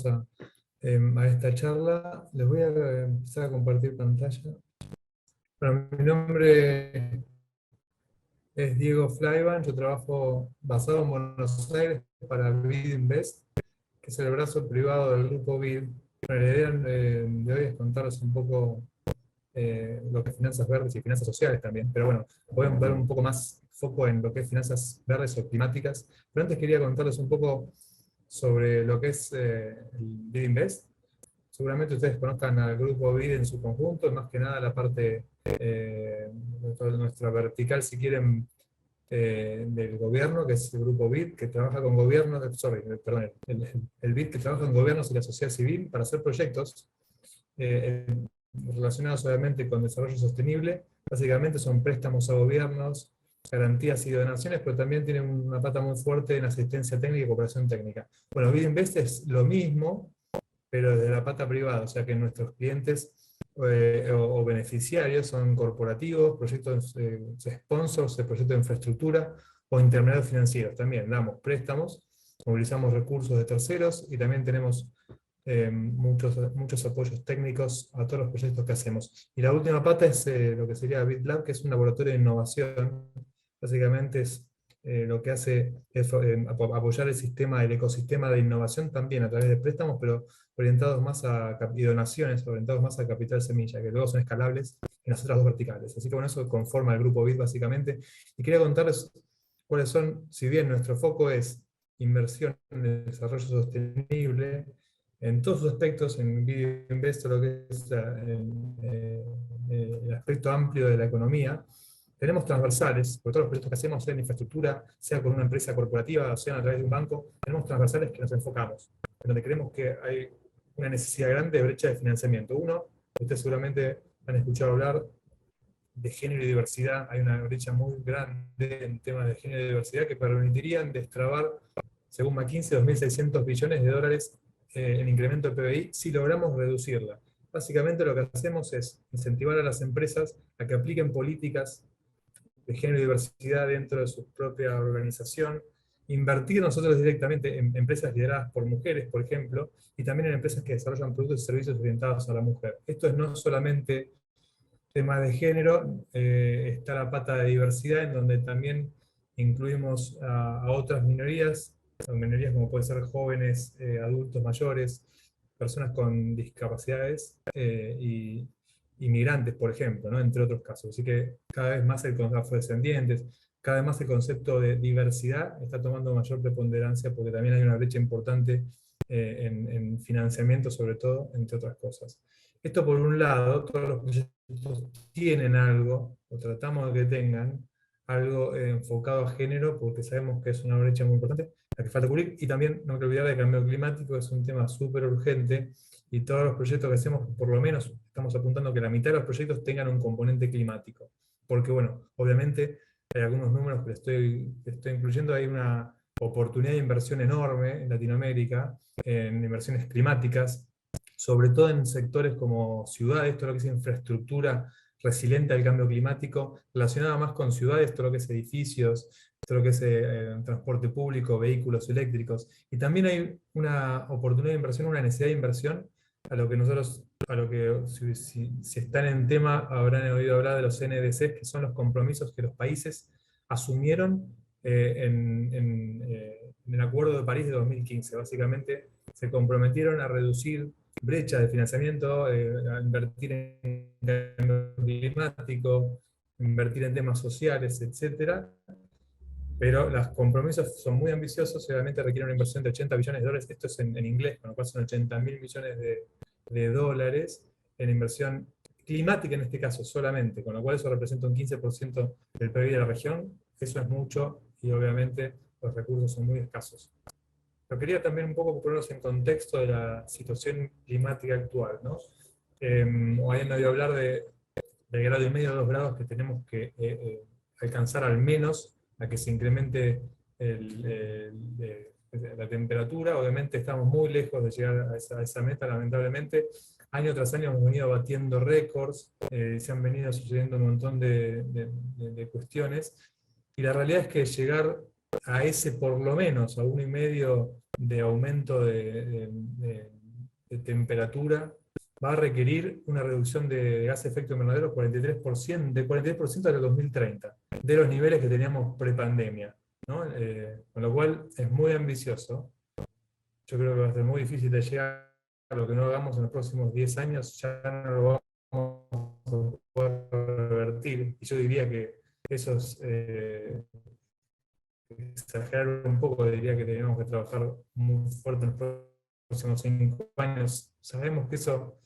invitados a esta charla. Les voy a empezar a compartir pantalla. Bueno, mi nombre es Diego Flyban, yo trabajo basado en Buenos Aires para BID Invest, que es el brazo privado del grupo BID. Bueno, la idea de hoy es contarles un poco lo que es finanzas verdes y finanzas sociales también, pero bueno, voy a dar un poco más foco en lo que es finanzas verdes o climáticas. Pero antes quería contarles un poco sobre lo que es el BID Invest. Seguramente ustedes conozcan al grupo BID en su conjunto, más que nada la parte de nuestra vertical, si quieren, del gobierno, que es el grupo BID, que trabaja con gobiernos, perdón, el BID que trabaja con gobiernos y la sociedad civil para hacer proyectos eh, relacionados obviamente con desarrollo sostenible. Básicamente son préstamos a gobiernos, garantías y donaciones, pero también tienen una pata muy fuerte en asistencia técnica y cooperación técnica. Bueno, BID Invest es lo mismo, pero desde la pata privada, o sea que nuestros clientes o beneficiarios son corporativos, proyectos sponsors de proyectos de infraestructura o intermediarios financieros. También damos préstamos, movilizamos recursos de terceros y también tenemos muchos apoyos técnicos a todos los proyectos que hacemos. Y la última pata es lo que sería BitLab, que es un laboratorio de innovación. Básicamente es lo que hace es apoyar el ecosistema de innovación también a través de préstamos, pero orientados más y donaciones, orientados más a capital semilla, que luego son escalables en las otras dos verticales. Así que bueno, eso conforma el grupo BID básicamente. Y quería contarles cuáles son, si bien nuestro foco es inversión en desarrollo sostenible, en todos sus aspectos, en BID Invest, lo que es el aspecto amplio de la economía, tenemos transversales, por todos los proyectos que hacemos, sea en infraestructura, sea con una empresa corporativa, sea a través de un banco, tenemos transversales que nos enfocamos, en donde creemos que hay una necesidad grande de brecha de financiamiento. Uno, ustedes seguramente han escuchado hablar de género y diversidad, hay una brecha muy grande en temas de género y diversidad que permitirían destrabar, según McKinsey, 2.600 billones de dólares en incremento del PBI si logramos reducirla. Básicamente lo que hacemos es incentivar a las empresas a que apliquen políticas de género y diversidad dentro de su propia organización, invertir nosotros directamente en empresas lideradas por mujeres, por ejemplo, y también en empresas que desarrollan productos y servicios orientados a la mujer. Esto es no solamente tema de género, está la pata de diversidad, en donde también incluimos a otras minorías como pueden ser jóvenes, adultos mayores, personas con discapacidades y inmigrantes, por ejemplo, ¿no? Entre otros casos. Así que cada vez más afrodescendientes, cada vez más el concepto de diversidad está tomando mayor preponderancia porque también hay una brecha importante en financiamiento, sobre todo, entre otras cosas. Esto por un lado, todos los proyectos tienen algo, o tratamos de que tengan, algo enfocado a género, porque sabemos que es una brecha muy importante, la que falta cubrir, y también no hay que olvidar de cambio climático, es un tema súper urgente, y todos los proyectos que hacemos, por lo menos estamos apuntando a que la mitad de los proyectos tengan un componente climático. Porque bueno, obviamente hay algunos números que estoy incluyendo, hay una oportunidad de inversión enorme en Latinoamérica, en inversiones climáticas, sobre todo en sectores como ciudades, todo lo que es infraestructura resiliente al cambio climático, relacionada más con ciudades, todo lo que es edificios, todo lo que es transporte público, vehículos eléctricos. Y también hay una oportunidad de inversión, una necesidad de inversión, a lo que nosotros, si están en tema, habrán oído hablar de los NDCs, que son los compromisos que los países asumieron en el Acuerdo de París de 2015. Básicamente se comprometieron a reducir brecha de financiamiento, a invertir en cambio climático, invertir en temas sociales, etc. Pero los compromisos son muy ambiciosos y obviamente requieren una inversión de 80 billones de dólares, esto es en inglés, con lo cual son 80.000 millones de dólares en inversión climática en este caso solamente, con lo cual eso representa un 15% del PIB de la región, eso es mucho y obviamente los recursos son muy escasos. Pero quería también un poco ponernos en contexto de la situación climática actual, ¿no? Hoy han oído hablar del grado y medio, 2 grados que tenemos que alcanzar al menos a que se incremente la temperatura. Obviamente estamos muy lejos de llegar a esa meta, lamentablemente. Año tras año hemos venido batiendo récords, se han venido sucediendo un montón de cuestiones, y la realidad es que llegar a ese por lo menos, a 1,5 de aumento de temperatura va a requerir una reducción de gas de efecto invernadero 43%, de 43% hasta el 2030, de los niveles que teníamos prepandemia, ¿no? Con lo cual es muy ambicioso. Yo creo que va a ser muy difícil de llegar a lo que no hagamos en los próximos 10 años, ya no lo vamos a poder revertir. Y yo diría que eso es exagerar un poco, diría que tenemos que trabajar muy fuerte en los próximos 5 años. Sabemos que eso,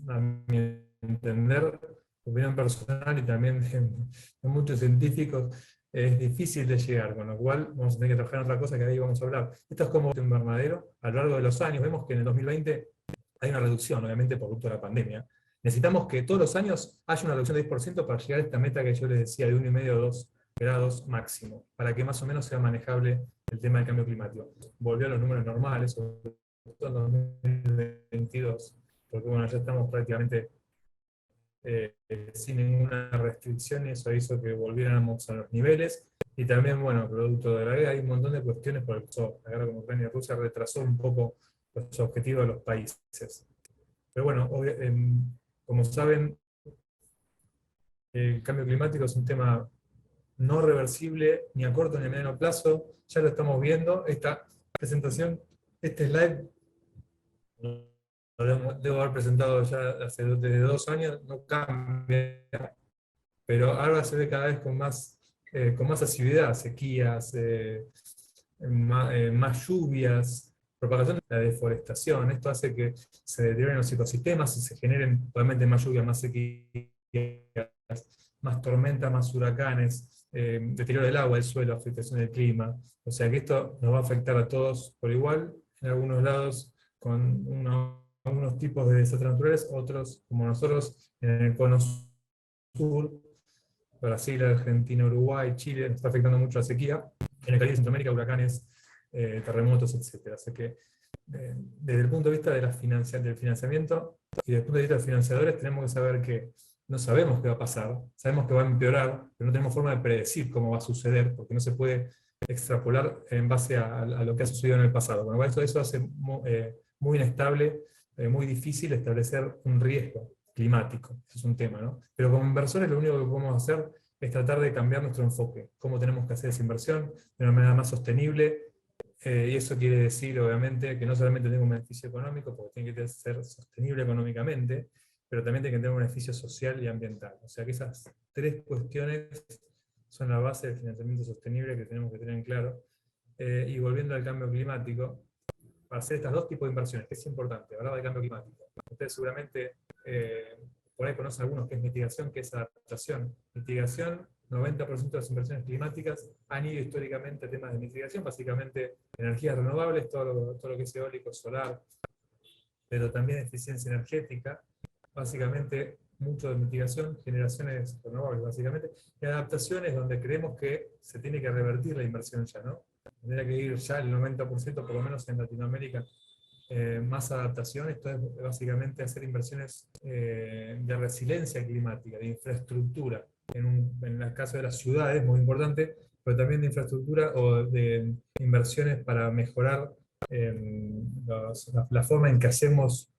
a mi entender, opinión personal y también de muchos científicos, es difícil de llegar, con lo cual vamos a tener que trabajar en otra cosa que ahí vamos a hablar. Esto es como un invernadero. A lo largo de los años vemos que en el 2020 hay una reducción, obviamente producto de la pandemia. Necesitamos que todos los años haya una reducción de 10% para llegar a esta meta que yo les decía de 1,5 o 2 grados máximo, para que más o menos sea manejable el tema del cambio climático. Volvió a los números normales, sobre todo en 2022, porque bueno, ya estamos prácticamente sin ninguna restricción y eso hizo que volviéramos a los niveles. Y también, bueno, producto de la guerra, hay un montón de cuestiones por el que la guerra con Ucrania y Rusia retrasó un poco los objetivos de los países. Pero bueno, como saben, el cambio climático es un tema no reversible ni a corto ni a mediano plazo. Ya lo estamos viendo. Esta presentación, este slide, lo debo haber presentado ya hace desde 2 años, no cambia, pero ahora se ve cada vez con más asiduidad, sequías, más lluvias, propagación de la deforestación. Esto hace que se deterioren los ecosistemas y se generen obviamente más lluvias, más sequías, más tormentas, más huracanes, deterioro del agua, del suelo, afectación del clima. O sea que esto nos va a afectar a todos por igual, en algunos lados con algunos tipos de desastres naturales, otros, como nosotros, en el cono sur, Brasil, Argentina, Uruguay, Chile, nos está afectando mucho la sequía. En el Caribe y Centroamérica, huracanes, terremotos, etc. Así que, desde el punto de vista de del financiamiento y desde el punto de vista de los financiadores, tenemos que saber que no sabemos qué va a pasar, sabemos que va a empeorar, pero no tenemos forma de predecir cómo va a suceder, porque no se puede extrapolar en base a lo que ha sucedido en el pasado. Bueno, eso hace muy inestable, muy difícil establecer un riesgo climático. Eso es un tema, ¿no? Pero como inversores lo único que podemos hacer es tratar de cambiar nuestro enfoque, cómo tenemos que hacer esa inversión de una manera más sostenible, y eso quiere decir, obviamente, que no solamente tenga un beneficio económico, porque tiene que ser sostenible económicamente, pero también tiene que tener un beneficio social y ambiental. O sea que esas 3 cuestiones son la base del financiamiento sostenible que tenemos que tener en claro. Y volviendo al cambio climático, para hacer estos 2 tipos de inversiones, que es importante, hablar del cambio climático. Ustedes seguramente por ahí conocen algunos que es mitigación, que es adaptación. Mitigación, 90% de las inversiones climáticas han ido históricamente a temas de mitigación, básicamente energías renovables, todo lo que es eólico, solar, pero también eficiencia energética, básicamente mucho de mitigación, generaciones renovables, básicamente, y adaptaciones donde creemos que se tiene que revertir la inversión ya, ¿no? Tendría que ir ya el 90%, por lo menos en Latinoamérica, más adaptación. Esto es básicamente hacer inversiones de resiliencia climática, de infraestructura, en el caso de las ciudades, muy importante, pero también de infraestructura o de inversiones para mejorar la forma en que hacemos,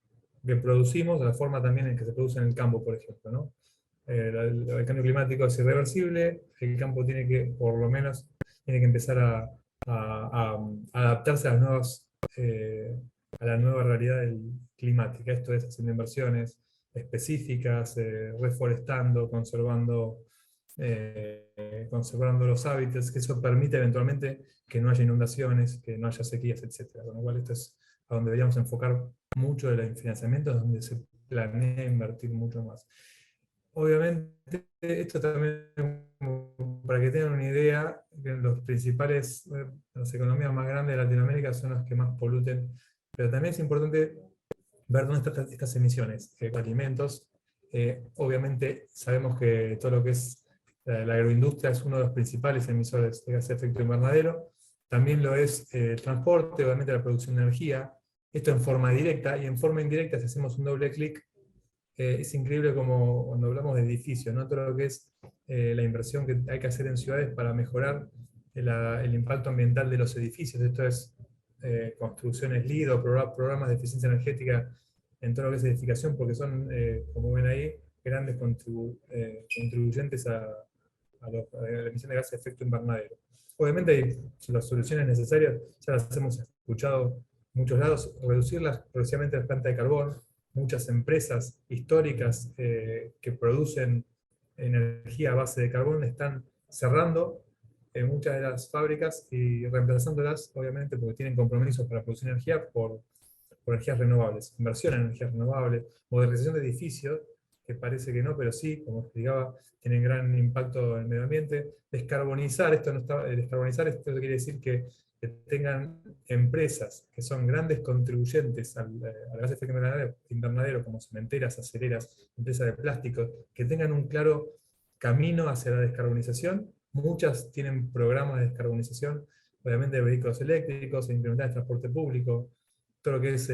que producimos, la forma también en que se produce en el campo, por ejemplo, ¿no? El cambio climático es irreversible, el campo tiene que, por lo menos, tiene que empezar a adaptarse a las nuevas, a la nueva realidad climática. Esto es haciendo inversiones específicas, reforestando, conservando los hábitats, que eso permite eventualmente que no haya inundaciones, que no haya sequías, etc. Con lo cual esto es a donde deberíamos enfocar mucho del financiamiento, donde se planea invertir mucho más. Obviamente, esto también, para que tengan una idea, que los principales, las economías más grandes de Latinoamérica son las que más poluten, pero también es importante ver dónde están estas emisiones de alimentos. Obviamente sabemos que todo lo que es la agroindustria es uno de los principales emisores de gases de efecto invernadero, también lo es el transporte, obviamente la producción de energía, esto en forma directa, y en forma indirecta, si hacemos un doble clic, es increíble como cuando hablamos de edificios, ¿no? Todo lo que es la inversión que hay que hacer en ciudades para mejorar el impacto ambiental de los edificios. Esto es construcciones LEED o programas de eficiencia energética en todo lo que es edificación, porque son, como ven ahí, grandes contribuyentes a la emisión de gases de efecto invernadero. Obviamente hay las soluciones necesarias, ya las hemos escuchado en muchos lados, reducirlas progresivamente la planta de carbón. Muchas empresas históricas que producen energía a base de carbón están cerrando muchas de las fábricas y reemplazándolas, obviamente, porque tienen compromisos para producir energía por energías renovables, inversión en energías renovables, modernización de edificios, que parece que no, pero sí, como explicaba, tienen gran impacto en el medio ambiente. Descarbonizar, descarbonizar esto quiere decir que tengan empresas que son grandes contribuyentes al gas de efecto invernadero, como cementeras, acereras, empresas de plásticos, que tengan un claro camino hacia la descarbonización. Muchas tienen programas de descarbonización, obviamente de vehículos eléctricos, implementar el transporte público, todo lo que es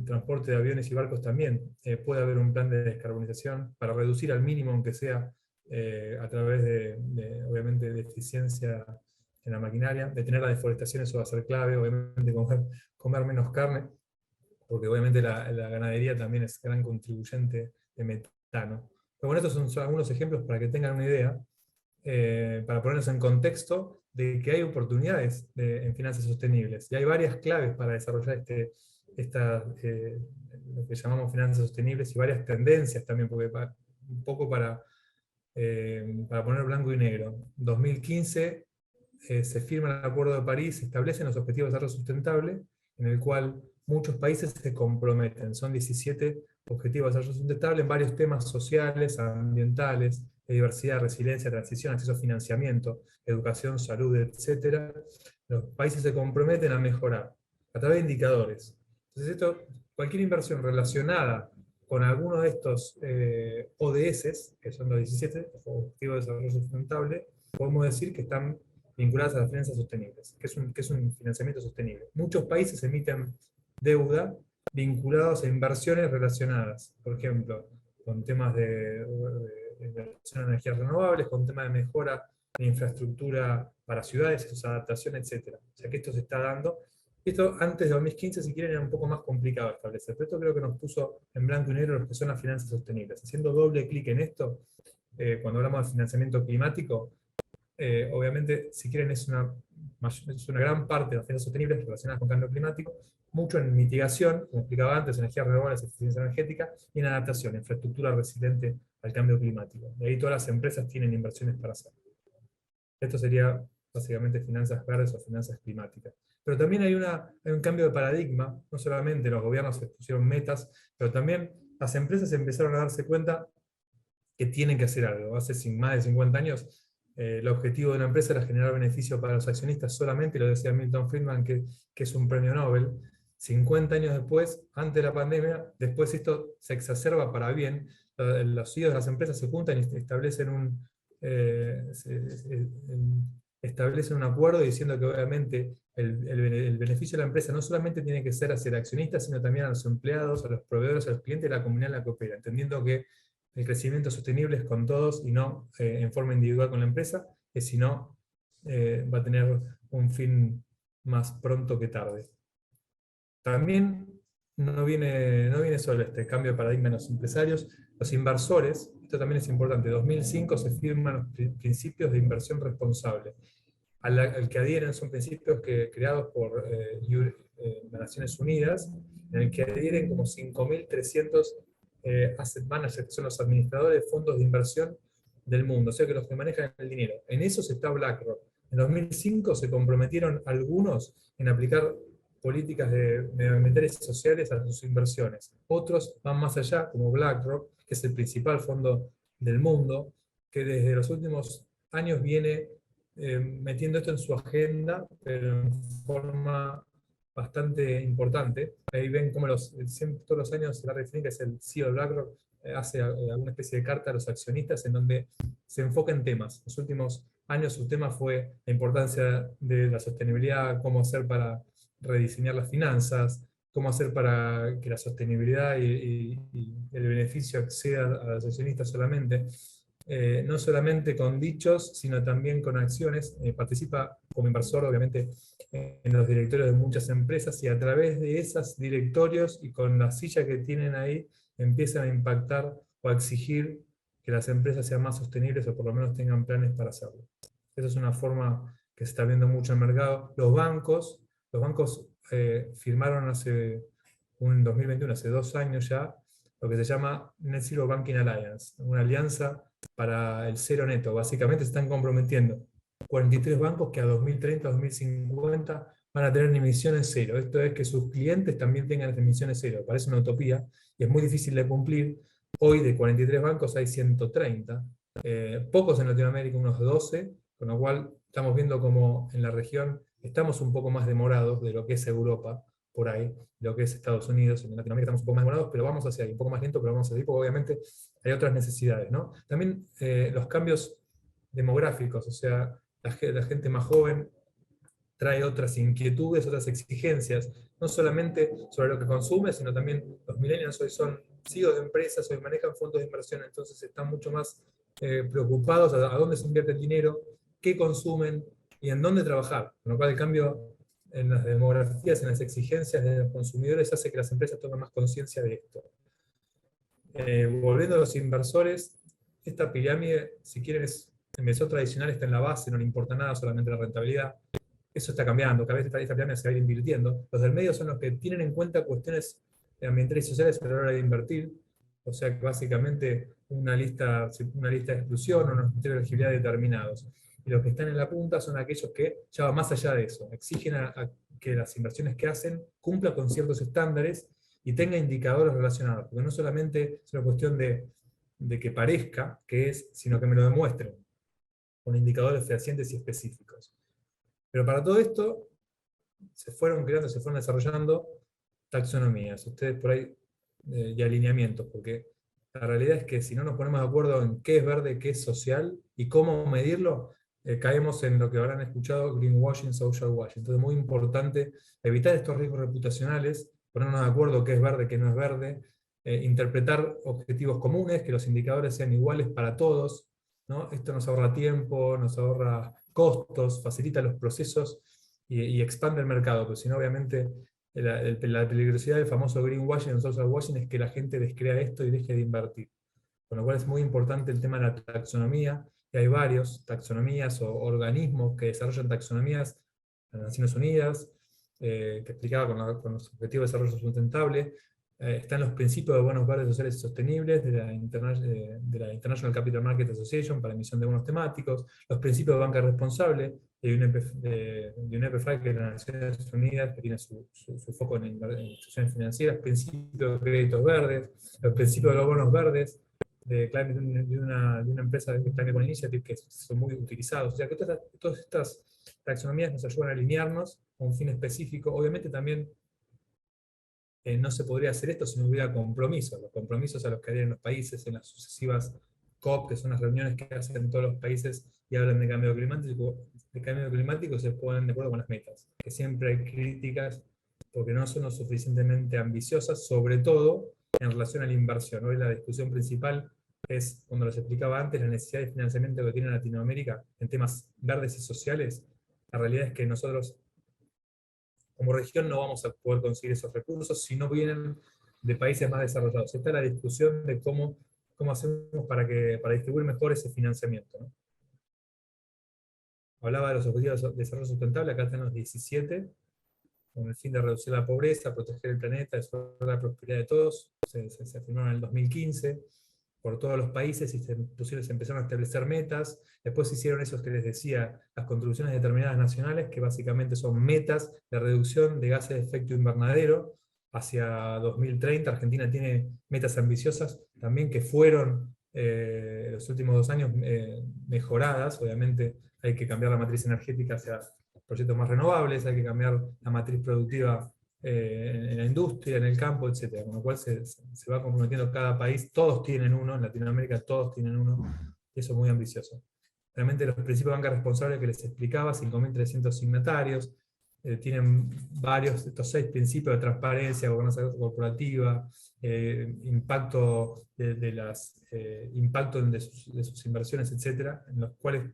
transporte de aviones y barcos también. Puede haber un plan de descarbonización para reducir al mínimo, aunque sea a través obviamente, de eficiencia en la maquinaria. Detener la deforestación, eso va a ser clave. Obviamente comer menos carne, porque obviamente la ganadería también es gran contribuyente de metano. Pero bueno, estos son algunos ejemplos para que tengan una idea, para ponernos en contexto de que hay oportunidades en finanzas sostenibles. Y hay varias claves para desarrollar lo que llamamos finanzas sostenibles, y varias tendencias también, porque un poco para poner blanco y negro. En 2015 se firma el Acuerdo de París, se establecen los Objetivos de Desarrollo Sustentable, en el cual muchos países se comprometen. Son 17 Objetivos de Desarrollo Sustentable en varios temas sociales, ambientales, de diversidad, resiliencia, transición, acceso a financiamiento, educación, salud, etc. Los países se comprometen a mejorar a través de indicadores. Entonces, cualquier inversión relacionada con alguno de estos ODS, que son los 17 Objetivos de Desarrollo Sustentable, podemos decir que están vinculadas a las finanzas sostenibles, que es un financiamiento sostenible. Muchos países emiten deuda vinculados a inversiones relacionadas, por ejemplo, con temas de inversión en energías renovables, con temas de mejora de infraestructura para ciudades, sus adaptaciones, etc. O sea que esto se está dando. Esto antes de 2015, si quieren, era un poco más complicado de establecer, pero esto creo que nos puso en blanco y negro lo que son las finanzas sostenibles. Haciendo doble clic en esto, cuando hablamos de financiamiento climático, obviamente, si quieren, es una gran parte de las finanzas sostenibles relacionadas con cambio climático, mucho en mitigación, como explicaba antes, energías renovables, eficiencia energética, y en adaptación, infraestructura resiliente al cambio climático. De ahí todas las empresas tienen inversiones para hacer. Esto sería básicamente finanzas verdes o finanzas climáticas. Pero también hay un cambio de paradigma, no solamente los gobiernos se pusieron metas, pero también las empresas empezaron a darse cuenta que tienen que hacer algo. Hace más de 50 años, el objetivo de una empresa era generar beneficio para los accionistas solamente, lo decía Milton Friedman, que es un premio Nobel. 50 años después, antes de la pandemia, después esto se exacerba para bien. Los CEOs de las empresas se juntan y establecen un acuerdo diciendo que obviamente el beneficio de la empresa no solamente tiene que ser hacia el accionista, sino también a los empleados, a los proveedores, a los clientes y a la comunidad en la que opera, entendiendo que el crecimiento sostenible es con todos y no en forma individual con la empresa, que si no va a tener un fin más pronto que tarde. También no viene solo este cambio de paradigma en los empresarios, los inversores. Esto también es importante. En 2005 se firman los principios de inversión responsable, al que adhieren. Son principios creados por las Naciones Unidas, en el que adhieren como 5.300 asset managers, que son los administradores de fondos de inversión del mundo, o sea que los que manejan el dinero. En eso está BlackRock. En 2005 se comprometieron algunos en aplicar políticas medioambientales y sociales a sus inversiones. Otros van más allá, como BlackRock, que es el principal fondo del mundo, que desde los últimos años viene metiendo esto en su agenda, pero en forma bastante importante. Ahí ven cómo todos los años Larry Fink, que es el CEO de BlackRock, hace alguna especie de carta a los accionistas en donde se enfoca en temas. En los últimos años su tema fue la importancia de la sostenibilidad, cómo hacer para rediseñar las finanzas, cómo hacer para que la sostenibilidad y el beneficio acceda a los accionistas solamente. no solamente con dichos, sino también con acciones. Participa como inversor, obviamente, en los directorios de muchas empresas, y a través de esos directorios y con la silla que tienen ahí, empiezan a impactar o a exigir que las empresas sean más sostenibles o por lo menos tengan planes para hacerlo. Esa es una forma que se está viendo mucho en el mercado. Los bancos firmaron en 2021, hace 2 años ya, lo que se llama Net Zero Banking Alliance, una alianza para el cero neto. Básicamente se están comprometiendo 43 bancos que a 2030, 2050 van a tener emisiones cero. Esto es que sus clientes también tengan emisiones cero. Parece una utopía y es muy difícil de cumplir. Hoy de 43 bancos hay 130, pocos en Latinoamérica, unos 12, con lo cual estamos viendo como en la región estamos un poco más demorados de lo que es Europa, por ahí, de lo que es Estados Unidos. En Latinoamérica estamos un poco más demorados, pero vamos hacia ahí, un poco más lento, pero vamos hacia ahí, porque obviamente hay otras necesidades, ¿no? También los cambios demográficos, o sea, la gente más joven trae otras inquietudes, otras exigencias, no solamente sobre lo que consume, sino también los millennials hoy son CEOs de empresas, hoy manejan fondos de inversión, entonces están mucho más preocupados a dónde se invierte el dinero, qué consumen y en dónde trabajar. Con lo cual el cambio en las demografías, en las exigencias de los consumidores, hace que las empresas tomen más conciencia de esto. Volviendo a los inversores, esta pirámide, si quieren, el inversor tradicional está en la base, no le importa nada, solamente la rentabilidad. Eso está cambiando, cada vez esta pirámide se va a ir invirtiendo. Los del medio son los que tienen en cuenta cuestiones ambientales y sociales a la hora de invertir, o sea que básicamente una lista de exclusión o unos criterios de elegibilidad determinados. Y los que están en la punta son aquellos que ya van más allá de eso, exigen a que las inversiones que hacen cumplan con ciertos estándares y tenga indicadores relacionados, porque no solamente es una cuestión de que parezca que es, sino que me lo demuestren, con indicadores fehacientes y específicos. Pero para todo esto se fueron creando, se fueron desarrollando taxonomías, ustedes por ahí, y alineamientos, porque la realidad es que si no nos ponemos de acuerdo en qué es verde, qué es social y cómo medirlo, caemos en lo que habrán escuchado, greenwashing, social washing. Entonces es muy importante evitar estos riesgos reputacionales, ponernos de acuerdo qué es verde, qué no es verde, interpretar objetivos comunes, que los indicadores sean iguales para todos, ¿no? Esto nos ahorra tiempo, nos ahorra costos, facilita los procesos y expande el mercado, pero si no, obviamente, la peligrosidad del famoso greenwashing o social washing es que la gente descrea esto y deje de invertir. Con lo cual es muy importante el tema de la taxonomía, y hay varios taxonomías o organismos que desarrollan taxonomías en las Naciones Unidas, que explicaba con los Objetivos de Desarrollo Sustentable. Están los principios de bonos verdes sociales y sostenibles de la International Capital Market Association para emisión de bonos temáticos, los principios de banca responsable de UNEP-FI, que es las Naciones Unidas, que tiene su foco en instituciones financieras, principios de créditos verdes, los principios de los bonos verdes, de una empresa de Climate Initiative, que son muy utilizados. O sea que todas estas taxonomías nos ayudan a alinearnos a un fin específico. Obviamente también no se podría hacer esto si no hubiera compromisos. Los compromisos a los que adhieren los países en las sucesivas COP, que son las reuniones que hacen en todos los países y hablan de cambio climático, se ponen de acuerdo con las metas. Que siempre hay críticas porque no son lo suficientemente ambiciosas, sobre todo en relación a la inversión. Hoy la discusión principal es, cuando les explicaba antes, la necesidad de financiamiento que tiene Latinoamérica en temas verdes y sociales. La realidad es que nosotros, como región, no vamos a poder conseguir esos recursos si no vienen de países más desarrollados. Esta es la discusión de cómo hacemos para distribuir mejor ese financiamiento, ¿no? Hablaba de los objetivos de desarrollo sustentable, acá están los 17, con el fin de reducir la pobreza, proteger el planeta, asegurar la prosperidad de todos. Se firmaron en el 2015 por todos los países y se empezaron a establecer metas. Después se hicieron esos que les decía, las contribuciones determinadas nacionales, que básicamente son metas de reducción de gases de efecto invernadero hacia 2030. Argentina tiene metas ambiciosas también que fueron en los últimos 2 años mejoradas. Obviamente hay que cambiar la matriz energética hacia proyectos más renovables, hay que cambiar la matriz productiva en la industria, en el campo, etc. Con lo cual se va comprometiendo cada país. Todos tienen uno, en Latinoamérica todos tienen uno, y eso es muy ambicioso. Realmente los principios de banca responsable que les explicaba, 5.300 signatarios, tienen varios de estos 6 principios de transparencia, gobernanza corporativa, impacto impacto de sus inversiones, etcétera, en los cuales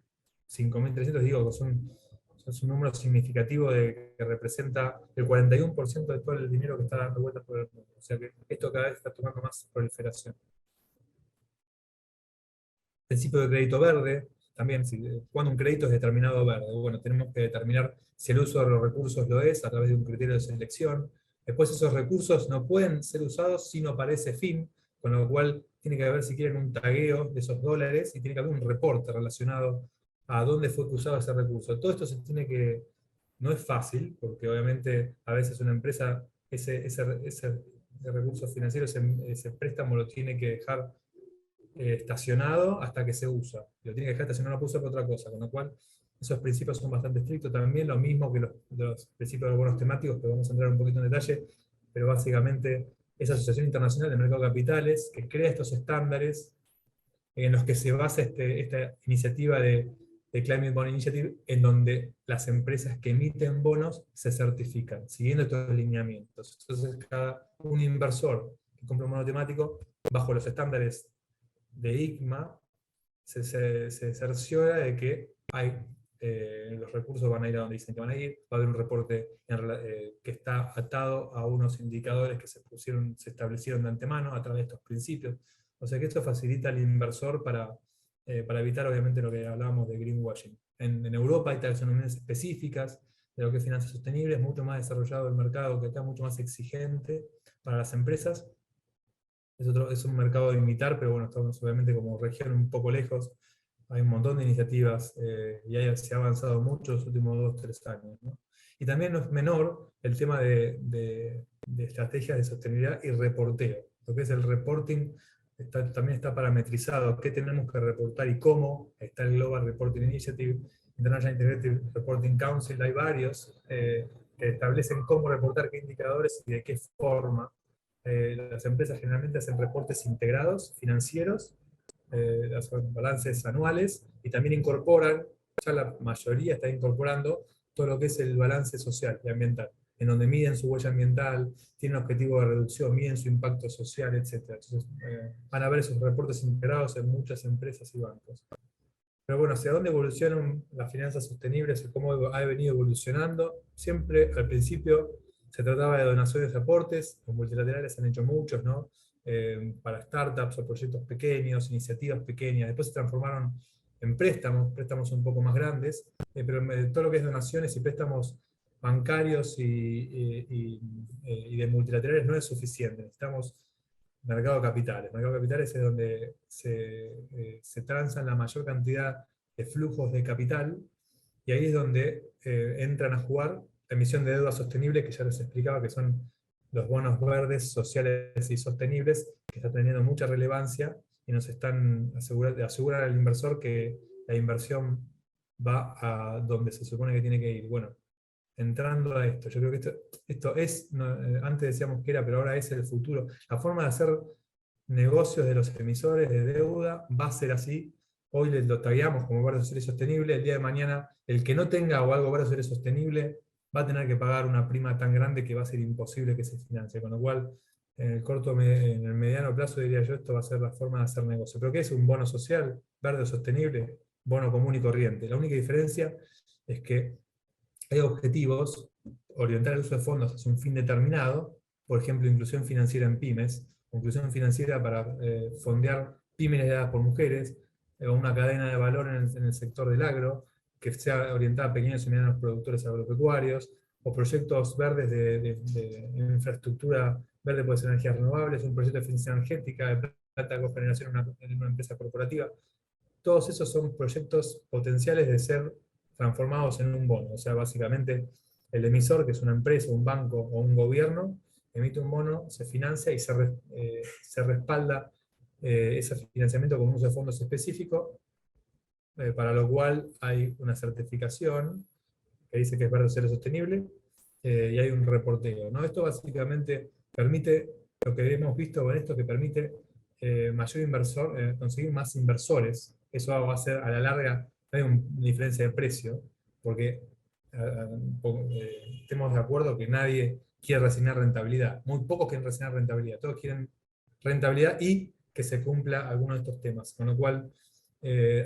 5.300, digo, que es un número significativo que representa el 41% de todo el dinero que está dando vueltas por el mundo. O sea que esto cada vez está tomando más proliferación. Principio de crédito verde, también, cuando un crédito es determinado verde, bueno, tenemos que determinar si el uso de los recursos lo es a través de un criterio de selección. Después esos recursos no pueden ser usados si no aparece fin, con lo cual tiene que haber, si quieren, un tagueo de esos dólares y tiene que haber un reporte relacionado a dónde fue usado ese recurso. Todo esto se tiene que, no es fácil, porque obviamente a veces una empresa, ese recurso financiero, ese préstamo lo tiene que dejar estacionado hasta que se usa. Lo tiene que dejar estacionado, no puede usar para otra cosa, con lo cual esos principios son bastante estrictos. También lo mismo que los principios de los bonos temáticos, que vamos a entrar un poquito en detalle, pero básicamente esa Asociación Internacional de Mercado de Capitales que crea estos estándares en los que se basa esta iniciativa de Climate Bond Initiative, en donde las empresas que emiten bonos se certifican, siguiendo estos lineamientos. Entonces, un inversor que compra un bono temático, bajo los estándares de ICMA, se cerciora de que los recursos van a ir a donde dicen que van a ir, va a haber un reporte que está atado a unos indicadores que se establecieron de antemano a través de estos principios. O sea que esto facilita al inversor para evitar, obviamente, lo que hablábamos de greenwashing. En Europa hay taxonomías específicas de lo que es finanzas sostenibles, mucho más desarrollado el mercado, que está mucho más exigente para las empresas. Es un mercado de imitar, pero bueno, estamos obviamente como región un poco lejos. Hay un montón de iniciativas se ha avanzado mucho en los últimos 2 o 3 años, ¿no? Y también no es menor el tema de estrategias de sostenibilidad y reporteo. Lo que es el reporting también está parametrizado. ¿Qué tenemos que reportar y cómo? Está el Global Reporting Initiative, International Integrated Reporting Council, hay varios que establecen cómo reportar, qué indicadores y de qué forma. Las empresas generalmente hacen reportes integrados, financieros, hacen balances anuales, y también incorporan, ya la mayoría está incorporando, todo lo que es el balance social y ambiental, en donde miden su huella ambiental, tienen objetivos de reducción, miden su impacto social, etc. Entonces, van a ver esos reportes integrados en muchas empresas y bancos. Pero bueno, ¿hacia dónde evolucionan las finanzas sostenibles y cómo ha venido evolucionando? Siempre al principio se trataba de donaciones y aportes, los multilaterales han hecho muchos, ¿no? Para startups o proyectos pequeños, iniciativas pequeñas. Después se transformaron en préstamos un poco más grandes, pero todo lo que es donaciones y préstamos bancarios y de multilaterales no es suficiente. Necesitamos mercado de capitales. Mercado de capitales es donde se transan la mayor cantidad de flujos de capital, y ahí es donde entran a jugar la emisión de deuda sostenible, que ya les explicaba que son los bonos verdes, sociales y sostenibles, que están teniendo mucha relevancia y nos están asegurar al inversor que la inversión va a donde se supone que tiene que ir. Bueno, entrando a esto, yo creo que esto es, antes decíamos que era, pero ahora es el futuro. La forma de hacer negocios de los emisores de deuda va a ser así. Hoy lo tagueamos como verde social y sostenible. El día de mañana, el que no tenga o algo verde social y sostenible va a tener que pagar una prima tan grande que va a ser imposible que se financie. Con lo cual, en el mediano plazo, diría yo, esto va a ser la forma de hacer negocio. ¿Pero qué es un bono social, verde o sostenible? Bono común y corriente. La única diferencia es que hay objetivos, orientar el uso de fondos hacia un fin determinado, por ejemplo, inclusión financiera en pymes, inclusión financiera para fondear pymes lideradas por mujeres, o una cadena de valor en el sector del agro, que sea orientada a pequeños y medianos productores agropecuarios, o proyectos verdes de infraestructura verde, puede ser energías renovables, un proyecto de eficiencia energética, de plata cogeneración en una empresa corporativa. Todos esos son proyectos potenciales de ser transformados en un bono. O sea, básicamente el emisor, que es una empresa, un banco o un gobierno, emite un bono, se financia y se respalda ese financiamiento con un uso de fondos específico, para lo cual hay una certificación que dice que es verde, social y sostenible, y hay un reporteo, ¿no? Esto básicamente permite, lo que hemos visto con esto, que permite conseguir más inversores. Eso va a ser a la larga, no hay una diferencia de precio, porque estemos de acuerdo que nadie quiere resignar rentabilidad. Muy pocos quieren resignar rentabilidad. Todos quieren rentabilidad y que se cumpla alguno de estos temas. Con lo cual,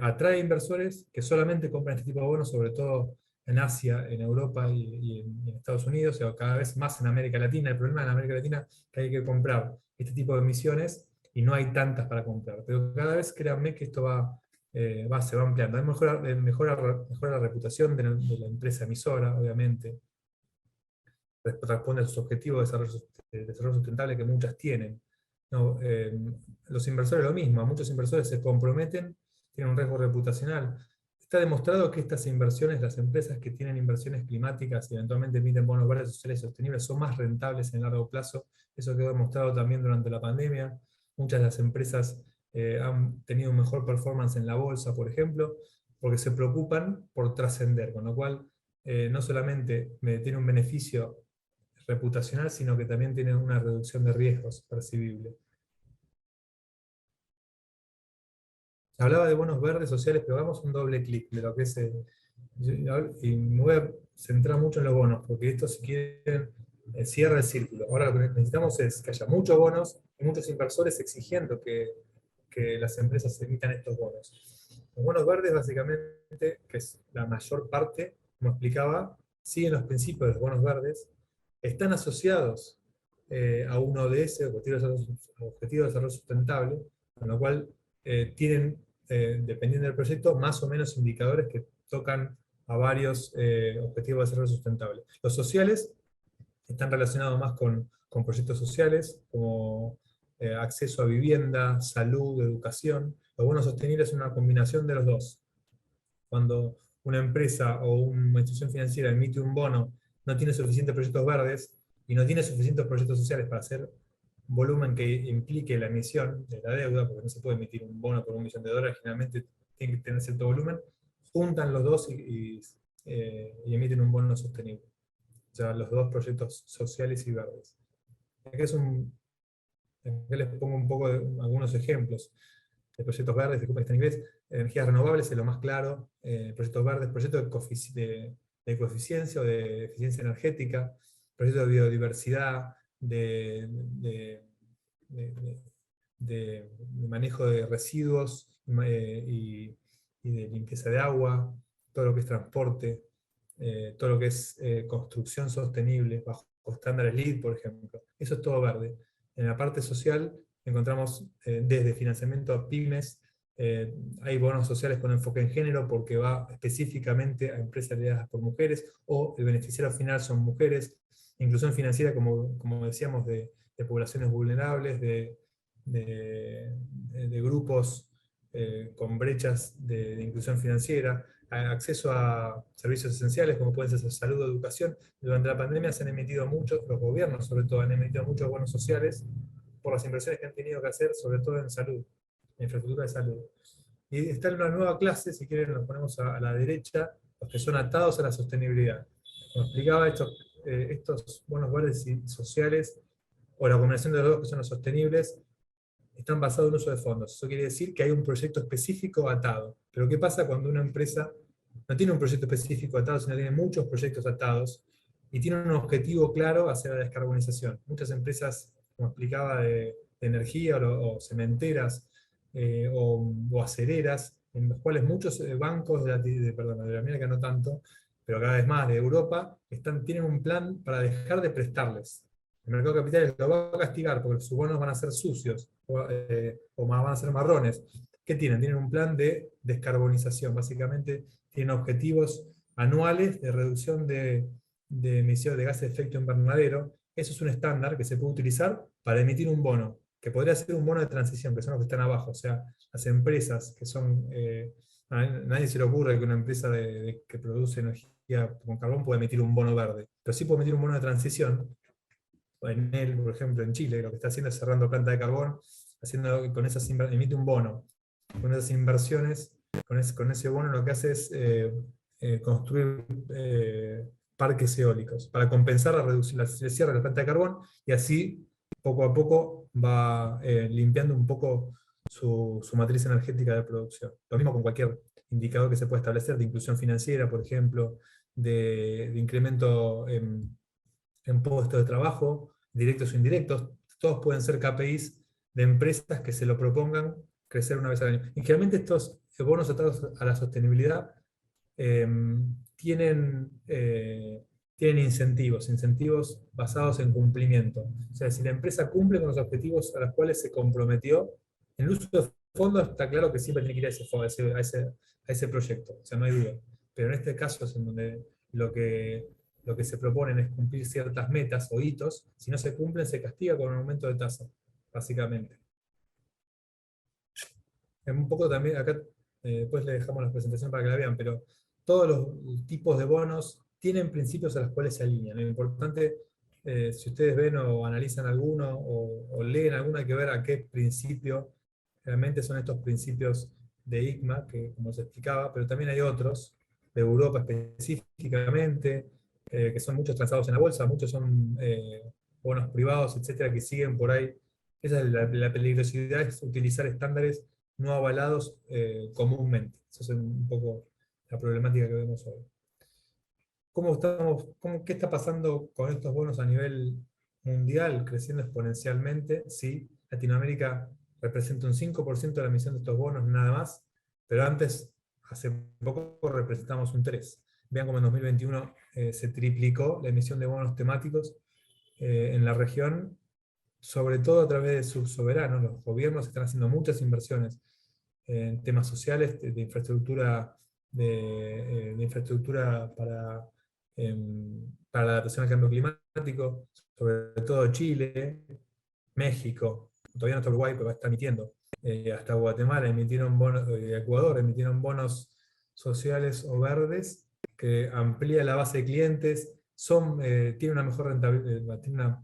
atrae inversores que solamente compran este tipo de bonos, sobre todo en Asia, en Europa y en Estados Unidos, o cada vez más en América Latina. El problema en América Latina es que hay que comprar este tipo de emisiones y no hay tantas para comprar. Pero cada vez, créanme que esto se va ampliando. Mejora la reputación de la empresa emisora, obviamente. Responde a sus objetivos de desarrollo sustentable que muchas tienen. No, los inversores lo mismo, muchos inversores se comprometen, tienen un riesgo reputacional. Está demostrado que estas inversiones, las empresas que tienen inversiones climáticas y eventualmente emiten bonos verdes sociales y sostenibles, son más rentables en el largo plazo. Eso quedó demostrado también durante la pandemia. Muchas de las empresas han tenido mejor performance en la bolsa, por ejemplo, porque se preocupan por trascender, con lo cual no solamente tiene un beneficio reputacional, sino que también tiene una reducción de riesgos percibible. Hablaba de bonos verdes sociales, pero hagamos un doble clic de lo que es, y me voy a centrar mucho en los bonos, porque esto, si quieren, cierra el círculo. Ahora lo que necesitamos es que haya muchos bonos y muchos inversores exigiendo que las empresas emitan estos bonos. Los bonos verdes, básicamente, que es la mayor parte, como explicaba, siguen los principios de los bonos verdes, están asociados a un ODS, Objetivo de Desarrollo Sustentable, con lo cual tienen, dependiendo del proyecto, más o menos indicadores que tocan a varios objetivos de desarrollo sustentable. Los sociales están relacionados más con proyectos sociales, como acceso a vivienda, salud, educación. Los bonos sostenibles son una combinación de los dos. Cuando una empresa o una institución financiera emite un bono, no tiene suficientes proyectos verdes y no tiene suficientes proyectos sociales para hacer volumen que implique la emisión de la deuda, porque no se puede emitir un bono por $1.000.000, generalmente tiene que tener cierto volumen, juntan los dos y emiten un bono sostenible. O sea, los dos proyectos sociales y verdes. Acá les pongo un poco de algunos ejemplos de proyectos verdes, disculpen que está en inglés. Energías renovables es lo más claro, proyectos verdes, proyectos de coeficiencia o de eficiencia energética, proyectos de biodiversidad, de- de manejo de residuos y de limpieza de agua, todo lo que es transporte, todo lo que es construcción sostenible, bajo estándares LEED, por ejemplo. Eso es todo verde. En la parte social encontramos desde financiamiento a pymes, hay bonos sociales con enfoque en género porque va específicamente a empresas lideradas por mujeres, o el beneficiario final son mujeres, inclusión financiera, como decíamos, de poblaciones vulnerables, de grupos con brechas de inclusión financiera, acceso a servicios esenciales como pueden ser salud o educación. Durante la pandemia se han emitido muchos, los gobiernos sobre todo han emitido muchos bonos sociales por las inversiones que han tenido que hacer, sobre todo en salud, en infraestructura de salud. Y está en una nueva clase, si quieren nos ponemos a la derecha, los que son atados a la sostenibilidad. Como explicaba, estos bonos verdes y sociales, o la combinación de los dos que son los sostenibles, están basados en uso de fondos. Eso quiere decir que hay un proyecto específico atado. Pero ¿qué pasa cuando una empresa no tiene un proyecto específico atado, sino tiene muchos proyectos atados y tiene un objetivo claro hacia la descarbonización? Muchas empresas, como explicaba, de energía o cementeras o acereras, en los cuales muchos bancos de América no tanto, pero cada vez más de Europa, tienen un plan para dejar de prestarles. El mercado de capitales lo va a castigar porque sus bonos van a ser sucios o van a ser marrones. ¿Qué tienen? Tienen un plan de descarbonización. Básicamente tienen objetivos anuales de reducción de emisiones de gases de efecto invernadero. Eso es un estándar que se puede utilizar para emitir un bono, que podría ser un bono de transición, que son los que están abajo. O sea, las empresas que son... a nadie se le ocurre que una empresa que produce energía con carbón puede emitir un bono verde, pero sí puede emitir un bono de transición. En él, por ejemplo, en Chile, lo que está haciendo es cerrando planta de carbón, emite un bono. Con esas inversiones, con ese bono lo que hace es construir parques eólicos para compensar el cierre de la planta de carbón, y así poco a poco va limpiando un poco su matriz energética de producción. Lo mismo con cualquier indicador que se puede establecer de inclusión financiera, por ejemplo, de incremento en puestos de trabajo, directos o indirectos. Todos pueden ser KPIs de empresas que se lo propongan crecer una vez al año. Y generalmente estos bonos atados a la sostenibilidad eh, tienen, tienen incentivos basados en cumplimiento. O sea, si la empresa cumple con los objetivos a los cuales se comprometió, en el uso de fondos está claro que siempre tiene que ir a ese proyecto, o sea, no hay duda. Pero en este caso es en donde lo que se proponen es cumplir ciertas metas o hitos. Si no se cumplen, se castiga con un aumento de tasa, básicamente. Un poco también, acá después le dejamos la presentación para que la vean, pero todos los tipos de bonos tienen principios a los cuales se alinean. Lo importante, si ustedes ven o analizan alguno o leen alguno, hay que ver a qué principio realmente son estos principios de ICMA, que como se explicaba, pero también hay otros, de Europa específicamente, que son muchos transados en la bolsa, muchos son bonos privados, etcétera, que siguen por ahí. Esa es la peligrosidad, es utilizar estándares no avalados comúnmente. Esa es un poco la problemática que vemos hoy. ¿Qué está pasando con estos bonos a nivel mundial, creciendo exponencialmente? Sí, Latinoamérica representa un 5% de la emisión de estos bonos, nada más, pero antes, hace poco, representamos un 3%. Vean cómo en 2021 se triplicó la emisión de bonos temáticos en la región, sobre todo a través de sus soberanos. Los gobiernos están haciendo muchas inversiones en temas sociales, de infraestructura, de infraestructura para la adaptación al cambio climático, sobre todo Chile, México, todavía no está Uruguay, pero está emitiendo, hasta Guatemala emitieron bonos, Ecuador emitieron bonos sociales o verdes que amplía la base de clientes, tienen una mejor rentabilidad,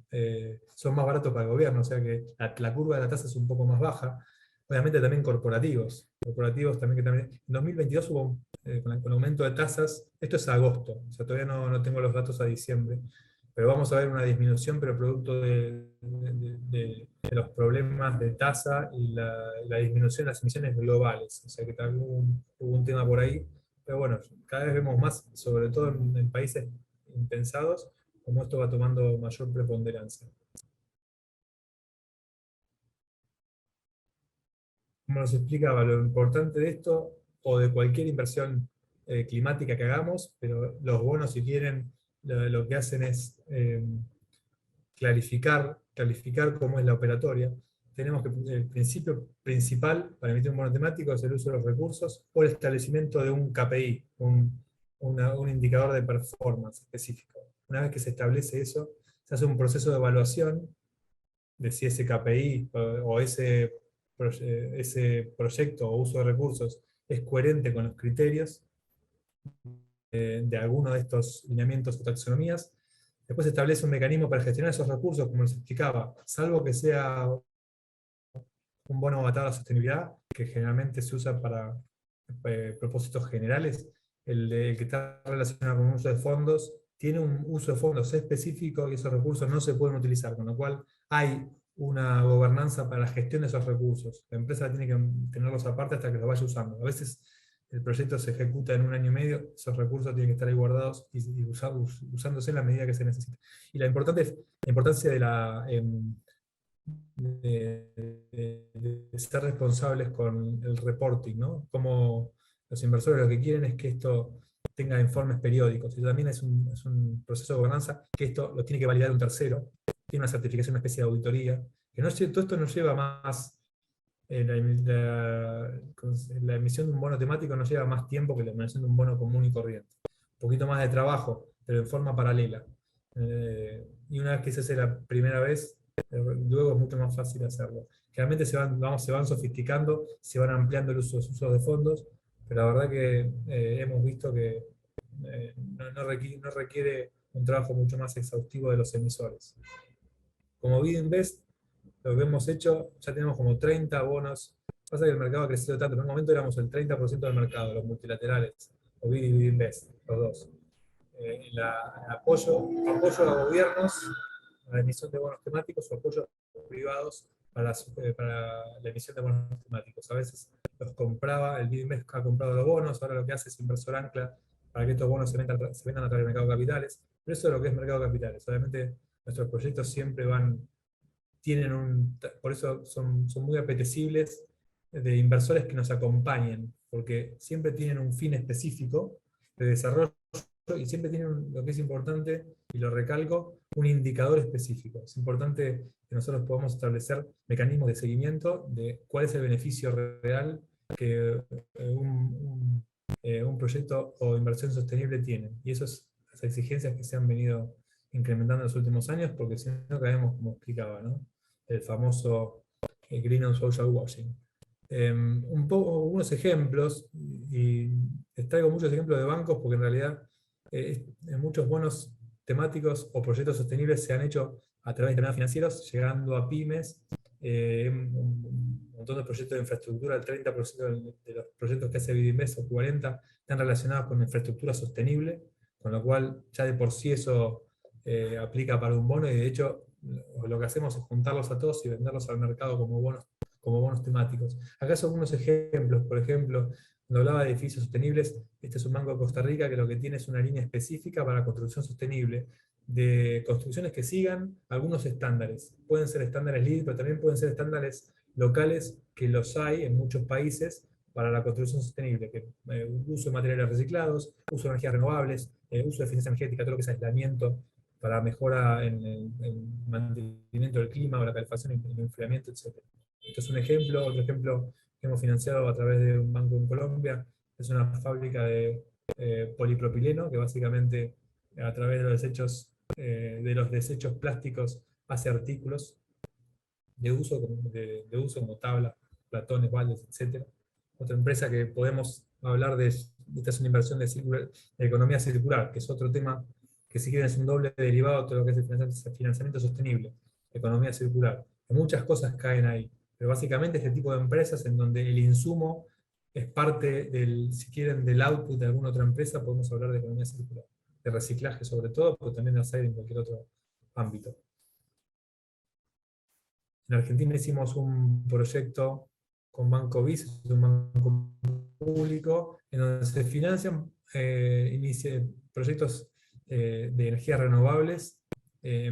son más baratos para el gobierno, o sea que la curva de la tasa es un poco más baja. Obviamente también corporativos también que también. En 2022 hubo, con aumento de tasas, esto es agosto, o sea, todavía no tengo los datos a diciembre, pero vamos a ver una disminución, pero producto de los problemas de tasa y la disminución de las emisiones globales, o sea que también hubo un tema por ahí, pero bueno, cada vez vemos más, sobre todo en países impensados, como esto va tomando mayor preponderancia. Como nos explicaba, lo importante de esto, o de cualquier inversión climática que hagamos, pero los bonos, si quieren, lo que hacen es clarificar cómo es la operatoria. Tenemos que el principio principal para emitir un bono temático es el uso de los recursos o el establecimiento de un KPI, un indicador de performance específico. Una vez que se establece eso, se hace un proceso de evaluación de si ese KPI o ese proyecto o uso de recursos es coherente con los criterios de alguno de estos lineamientos o taxonomías. Después se establece un mecanismo para gestionar esos recursos, como les explicaba, salvo que sea un bono atado a la sostenibilidad, que generalmente se usa para propósitos generales. El que está relacionado con un uso de fondos tiene un uso de fondos específico y esos recursos no se pueden utilizar, con lo cual hay una gobernanza para la gestión de esos recursos. La empresa tiene que tenerlos aparte hasta que los vaya usando. A veces el proyecto se ejecuta en un año y medio, esos recursos tienen que estar ahí guardados y usándose en la medida que se necesita. Y la importancia de de ser responsables con el reporting, ¿no? Como los inversores lo que quieren es que esto tenga informes periódicos, y también es un proceso de gobernanza que esto lo tiene que validar un tercero, tiene una certificación, una especie de auditoría, que todo esto nos lleva más, la emisión de un bono temático nos lleva más tiempo que la emisión de un bono común y corriente. Un poquito más de trabajo, pero en forma paralela. Y una vez que se hace la primera vez, luego es mucho más fácil hacerlo. Generalmente se van sofisticando, se van ampliando los usos de fondos, pero la verdad que hemos visto que no requiere un trabajo mucho más exhaustivo de los emisores. Como BidInvest, lo que hemos hecho, ya tenemos como 30 bonos. Pasa que el mercado ha crecido tanto, en un momento éramos el 30% del mercado, los multilaterales, o BID y BidInvest, los dos. Apoyo a gobiernos, a la emisión de bonos temáticos, o apoyo a privados para la emisión de bonos temáticos. A veces los compraba, el BidInvest ha comprado los bonos, ahora lo que hace es Inversor Ancla, para que estos bonos se vendan a través del mercado de capitales. Pero eso es lo que es mercado de capitales. Obviamente nuestros proyectos siempre por eso son muy apetecibles de inversores que nos acompañen, porque siempre tienen un fin específico de desarrollo y siempre tienen lo que es importante, y lo recalco, un indicador específico. Es importante que nosotros podamos establecer mecanismos de seguimiento de cuál es el beneficio real que un proyecto o inversión sostenible tiene. Y esas exigencias que se han venido incrementando en los últimos años, porque si no caemos, como explicaba, ¿no? El famoso Green on Social Washing. Unos ejemplos, y les traigo muchos ejemplos de bancos, porque en realidad muchos bonos temáticos o proyectos sostenibles se han hecho a través de canales financieros, llegando a pymes, un montón de proyectos de infraestructura. El 30% de los proyectos que hace Bidinvest, o 40%, están relacionados con infraestructura sostenible, con lo cual ya de por sí eso aplica para un bono, y de hecho lo que hacemos es juntarlos a todos y venderlos al mercado como bonos temáticos. Acá son unos ejemplos. Por ejemplo, cuando hablaba de edificios sostenibles, este es un banco de Costa Rica que lo que tiene es una línea específica para construcción sostenible, de construcciones que sigan algunos estándares. Pueden ser estándares LEED, pero también pueden ser estándares locales, que los hay en muchos países para la construcción sostenible, que uso de materiales reciclados, uso de energías renovables, uso de eficiencia energética, todo lo que es aislamiento para mejora en el mantenimiento del clima, o la calefacción y el enfriamiento, etc. Esto es un ejemplo. Otro ejemplo que hemos financiado a través de un banco en Colombia es una fábrica de polipropileno, que básicamente a través de los desechos plásticos hace artículos de uso como tablas, platones, baldes, etc. Otra empresa que podemos hablar esta es una inversión de economía circular, que es otro tema que, si quieren, es un doble derivado de todo lo que es el financiamiento sostenible, economía circular. Muchas cosas caen ahí, pero básicamente este tipo de empresas en donde el insumo es parte si quieren, del output de alguna otra empresa. Podemos hablar de economía circular, de reciclaje sobre todo, pero también de hacer en cualquier otro ámbito. En Argentina hicimos un proyecto con Banco BIS, un banco público, en donde se financian proyectos de energías renovables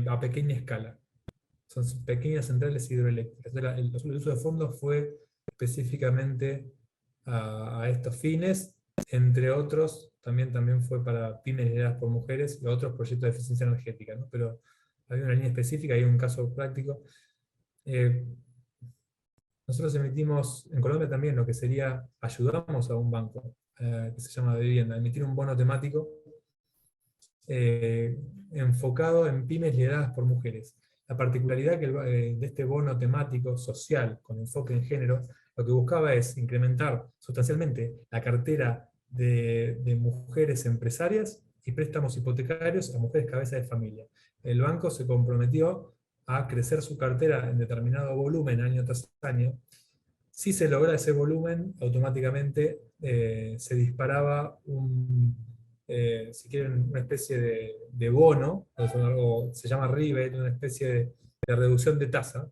a pequeña escala. Son pequeñas centrales hidroeléctricas. El uso de fondos fue específicamente a estos fines. Entre otros, también fue para pymes lideradas por mujeres y otros proyectos de eficiencia energética, ¿no? Pero había una línea específica y un caso práctico. Nosotros emitimos en Colombia también lo que sería, ayudamos a un banco que se llama de vivienda, a emitir un bono temático enfocado en pymes lideradas por mujeres. La particularidad de este bono temático social con enfoque en género, lo que buscaba es incrementar sustancialmente la cartera de mujeres empresarias y préstamos hipotecarios a mujeres cabeza de familia. El banco se comprometió a crecer su cartera en determinado volumen año tras año. Si se logra ese volumen, automáticamente se disparaba si quieren, una especie de bono, se llama rebate, una especie de reducción de tasa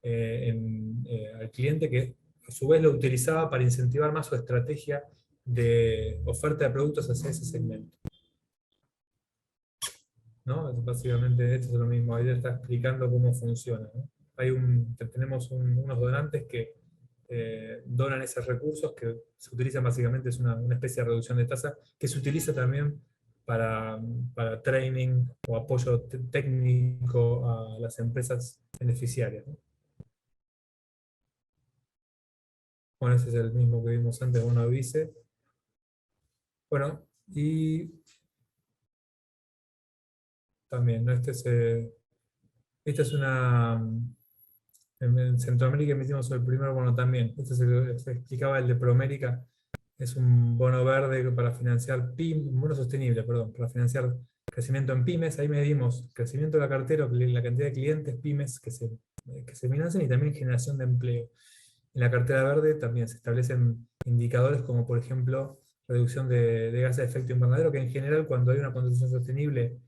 al cliente, que a su vez lo utilizaba para incentivar más su estrategia de oferta de productos hacia ese segmento, ¿no? Básicamente esto es lo mismo. Ahí está explicando cómo funciona, ¿no? Tenemos unos donantes que donan esos recursos, que se utilizan básicamente, es una especie de reducción de tasa, que se utiliza también para training o apoyo técnico a las empresas beneficiarias, ¿no? Bueno, ese es el mismo que vimos antes, uno dice. Bueno, y también, ¿no? Esta es una... En Centroamérica emitimos el primer bono también. Este se explicaba el de Promérica. Es un bono verde para financiar un bono sostenible, perdón, para financiar crecimiento en pymes. Ahí medimos crecimiento de la cartera, la cantidad de clientes pymes que se financian, y también generación de empleo. En la cartera verde también se establecen indicadores como, por ejemplo, reducción de gases de efecto invernadero, que en general, cuando hay una construcción sostenible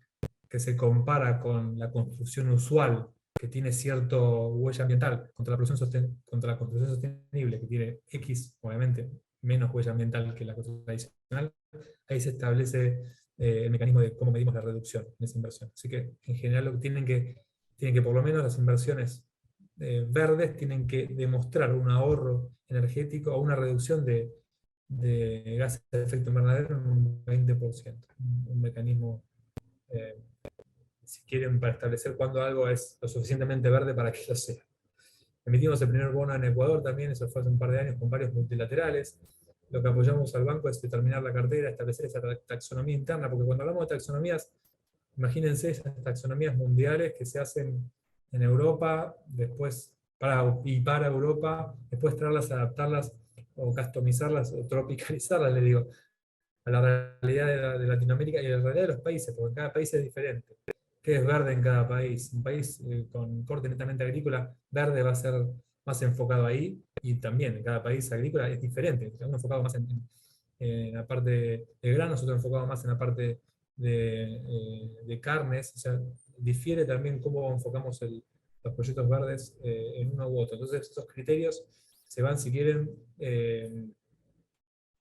que se compara con la construcción usual, que tiene cierto huella ambiental, contra la construcción sostenible, que tiene X, obviamente, menos huella ambiental que la construcción tradicional, ahí se establece el mecanismo de cómo medimos la reducción en esa inversión. Así que en general lo que tienen que por lo menos las inversiones verdes tienen que demostrar un ahorro energético o una reducción de gases de efecto invernadero en un 20%. Un mecanismo, si quieren, para establecer cuándo algo es lo suficientemente verde para que lo sea. Emitimos el primer bono en Ecuador también, eso fue hace un par de años con varios multilaterales. Lo que apoyamos al banco es determinar la cartera, establecer esa taxonomía interna, porque cuando hablamos de taxonomías, imagínense esas taxonomías mundiales que se hacen en Europa, después para Europa, después traerlas, adaptarlas o customizarlas o tropicalizarlas, le digo, a la realidad de Latinoamérica y a la realidad de los países, porque cada país es diferente. ¿Qué es verde en cada país? Un país con corte netamente agrícola, verde va a ser más enfocado ahí, y también en cada país agrícola es diferente. Uno enfocado más en la parte de granos, otro enfocado más en la parte de carnes. O sea, difiere también cómo enfocamos los proyectos verdes en uno u otro. Entonces, esos criterios se van, si quieren,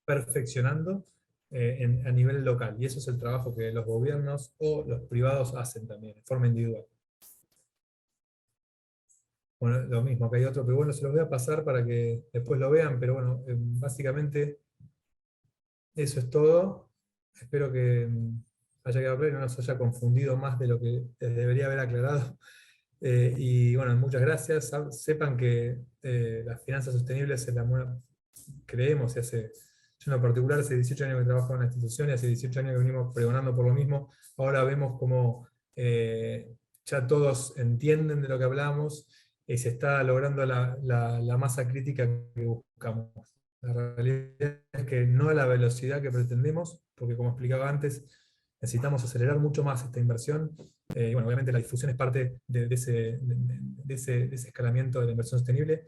perfeccionando a nivel local. Y eso es el trabajo que los gobiernos o los privados hacen también, de forma individual. Bueno, lo mismo, acá hay otro, pero bueno, se los voy a pasar para que después lo vean, pero bueno, básicamente eso es todo. Espero que haya quedado claro y no nos haya confundido más de lo que debería haber aclarado. Y bueno, muchas gracias. Sepan que las finanzas sostenibles creemos, yo en lo particular hace 18 años que trabajo en la institución y hace 18 años que venimos pregonando por lo mismo. Ahora vemos como ya todos entienden de lo que hablamos y se está logrando la masa crítica que buscamos. La realidad es que no a la velocidad que pretendemos, porque como explicaba antes, necesitamos acelerar mucho más esta inversión. Y bueno, obviamente la difusión es parte de ese escalamiento de la inversión sostenible.